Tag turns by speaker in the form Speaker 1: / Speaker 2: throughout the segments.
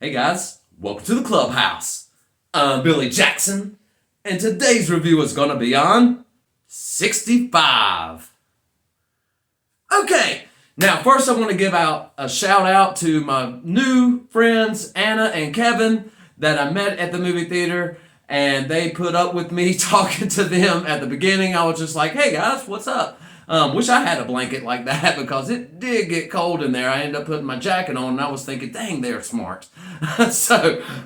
Speaker 1: Hey guys, welcome to the clubhouse. I'm Billy Jackson, and today's review is gonna be on 65. Okay, now first I want to give out a shout out to my new friends Anna and Kevin that I met at the movie theater, and they put up with me talking to them at the beginning. I was just like, hey guys, what's up? Wish I had a blanket like that because it did get cold in there. I ended up putting my jacket on and I was thinking, dang, they're smart.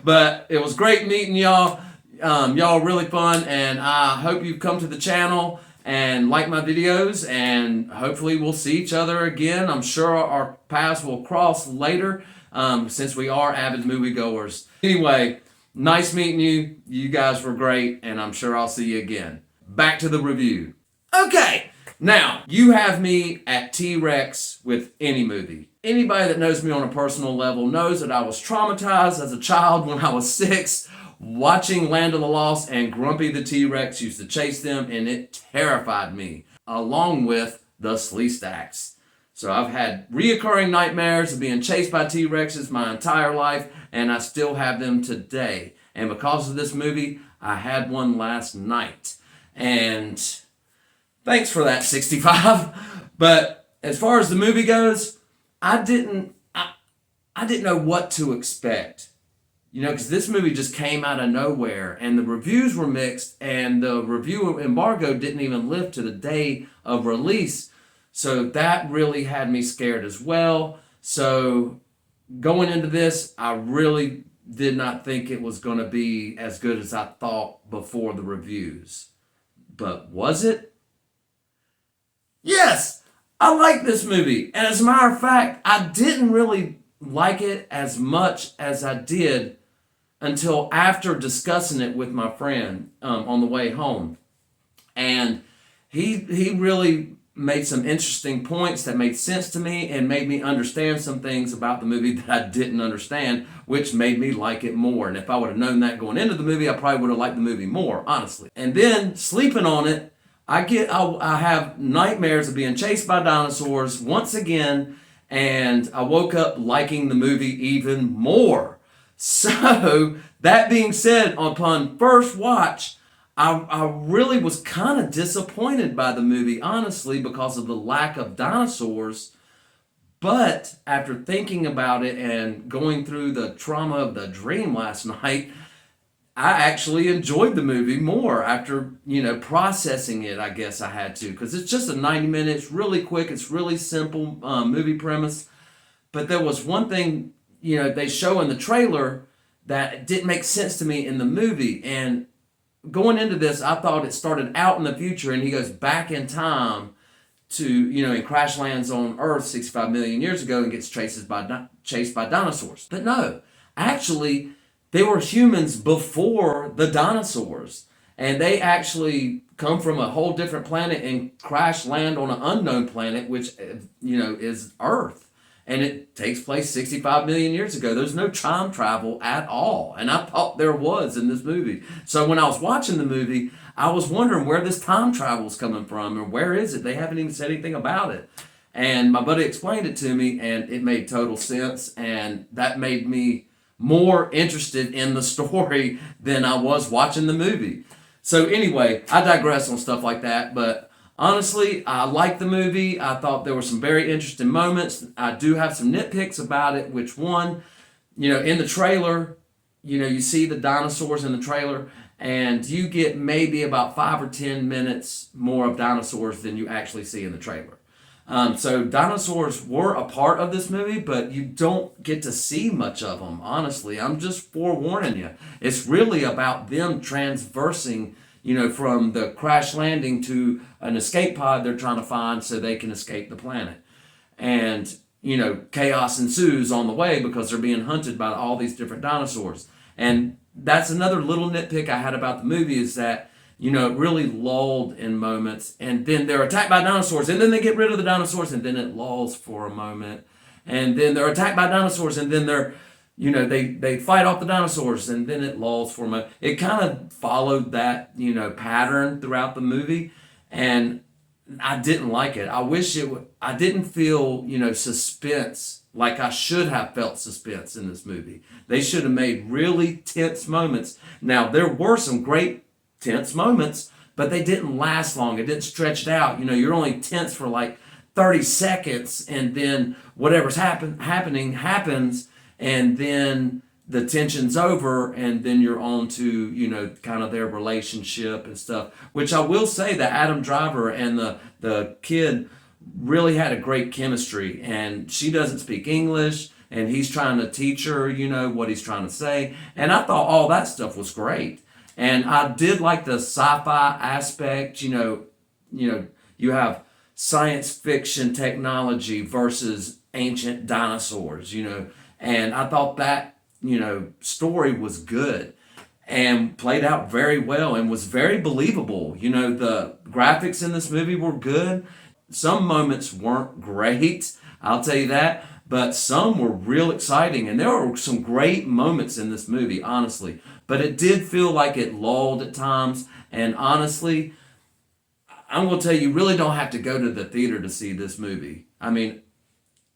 Speaker 1: But it was great meeting y'all. Y'all are really fun, and I hope you've come to the channel and like my videos, and hopefully we'll see each other again. I'm sure our paths will cross later since we are avid moviegoers. Anyway, nice meeting you. You guys were great, and I'm sure I'll see you again. Back to the review. Okay. Now, you have me at T-Rex with any movie. Anybody that knows me on a personal level knows that I was traumatized as a child when I was 6, watching Land of the Lost, and Grumpy the T-Rex used to chase them, and it terrified me, along with the Sleestaks. So I've had reoccurring nightmares of being chased by T-Rexes my entire life, and I still have them today. And because of this movie, I had one last night. And thanks for that, 65. But as far as the movie goes, I didn't know what to expect. You know, because this movie just came out of nowhere, and the reviews were mixed, and the review embargo didn't even lift to the day of release. So that really had me scared as well. So going into this, I really did not think it was going to be as good as I thought before the reviews. But was it? Yes, I like this movie. And as a matter of fact, I didn't really like it as much as I did until after discussing it with my friend on the way home. And he really made some interesting points that made sense to me and made me understand some things about the movie that I didn't understand, which made me like it more. And if I would have known that going into the movie, I probably would have liked the movie more, honestly. And then sleeping on it, I have nightmares of being chased by dinosaurs once again, and I woke up liking the movie even more. So, that being said, upon first watch, I really was kind of disappointed by the movie, honestly, because of the lack of dinosaurs. But after thinking about it and going through the trauma of the dream last night, I actually enjoyed the movie more after, processing it. I guess I had to, because it's just a 90 minutes, really quick. It's really simple movie premise. But there was one thing, they show in the trailer that didn't make sense to me in the movie. And going into this, I thought it started out in the future and he goes back in time to, and crash lands on Earth 65 million years ago and gets chased by dinosaurs. But no, actually, they were humans before the dinosaurs, and they actually come from a whole different planet and crash land on an unknown planet, which, is Earth. And it takes place 65 million years ago. There's no time travel at all. And I thought there was in this movie. So when I was watching the movie, I was wondering where this time travel is coming from, or where is it? They haven't even said anything about it. And my buddy explained it to me, and it made total sense. And that made me more interested in the story than I was watching the movie. So anyway, I digress on stuff like that, but honestly, I liked the movie. I thought there were some very interesting moments. I do have some nitpicks about it, which one, in the trailer, you see the dinosaurs in the trailer, and you get maybe about 5 or 10 minutes more of dinosaurs than you actually see in the trailer. So dinosaurs were a part of this movie, but you don't get to see much of them, honestly. I'm just forewarning you. It's really about them transversing, from the crash landing to an escape pod they're trying to find so they can escape the planet. And, chaos ensues on the way because they're being hunted by all these different dinosaurs. And that's another little nitpick I had about the movie, is that it really lulled in moments, and then they're attacked by dinosaurs, and then they get rid of the dinosaurs, and then it lulls for a moment, and then they're attacked by dinosaurs, and then they're, they fight off the dinosaurs, and then it lulls for a moment. It kind of followed that, pattern throughout the movie, and I didn't like it. I wish I didn't feel, suspense like I should have felt suspense in this movie. They should have made really tense moments. Now, there were some great tense moments, but they didn't last long. It didn't stretch it out. You know, you're only tense for like 30 seconds, and then whatever's happening happens, and then the tension's over, and then you're on to, you know, kind of their relationship and stuff. Which I will say that Adam Driver and the kid really had a great chemistry, and she doesn't speak English, and he's trying to teach her, you know, what he's trying to say. And I thought all that stuff was great. And I did like the sci-fi aspect, you have science fiction technology versus ancient dinosaurs, and I thought that, story was good and played out very well and was very believable. The graphics in this movie were good. Some moments weren't great, I'll tell you that, but some were real exciting, and there were some great moments in this movie, honestly. But it did feel like it lulled at times, and honestly, I'm going to tell you, you really don't have to go to the theater to see this movie. I mean,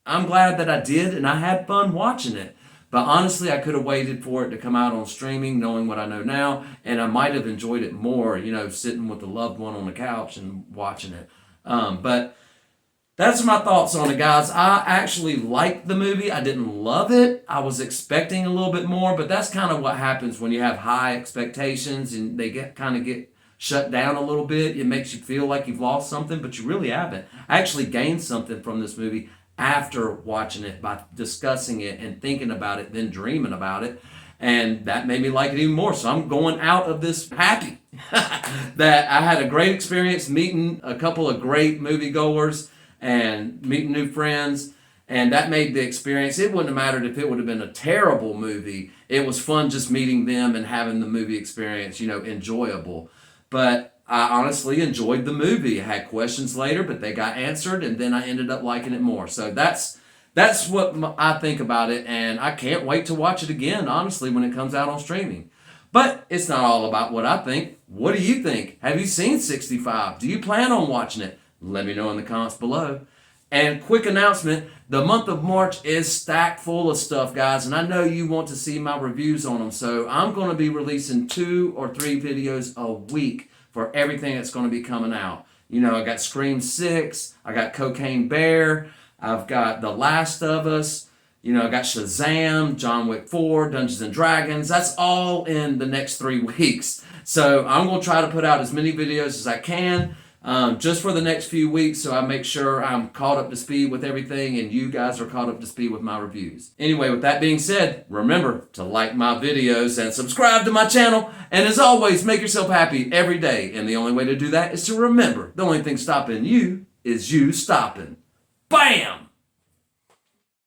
Speaker 1: I'm glad that I did, and I had fun watching it. But honestly, I could have waited for it to come out on streaming, knowing what I know now, and I might have enjoyed it more, sitting with a loved one on the couch and watching it. But that's my thoughts on it, guys. I actually liked the movie. I didn't love it. I was expecting a little bit more, but that's kind of what happens when you have high expectations and they get shut down a little bit. It makes you feel like you've lost something, but you really haven't. I actually gained something from this movie after watching it by discussing it and thinking about it, then dreaming about it. And that made me like it even more. So I'm going out of this happy that I had a great experience meeting a couple of great moviegoers and meeting new friends. And that made the experience, it wouldn't have mattered if it would have been a terrible movie. It was fun just meeting them and having the movie experience, enjoyable. But I honestly enjoyed the movie. I had questions later, but they got answered, and then I ended up liking it more. So that's what I think about it, and I can't wait to watch it again, honestly, when it comes out on streaming. But it's not all about what I think. What do you think? Have you seen 65? Do you plan on watching it? Let me know in the comments below. And quick announcement, the month of March is stacked full of stuff, guys, and I know you want to see my reviews on them, so I'm going to be releasing 2 or 3 videos a week for everything that's going to be coming out. I got Scream 6, I got Cocaine Bear, I've got The Last of Us, I got Shazam, John Wick 4, Dungeons and Dragons. That's all in the next 3 weeks. So I'm going to try to put out as many videos as I can just for the next few weeks, so I make sure I'm caught up to speed with everything and you guys are caught up to speed with my reviews. Anyway, with that being said, remember to like my videos and subscribe to my channel. And as always, make yourself happy every day. And the only way to do that is to remember the only thing stopping you is you stopping. Bam!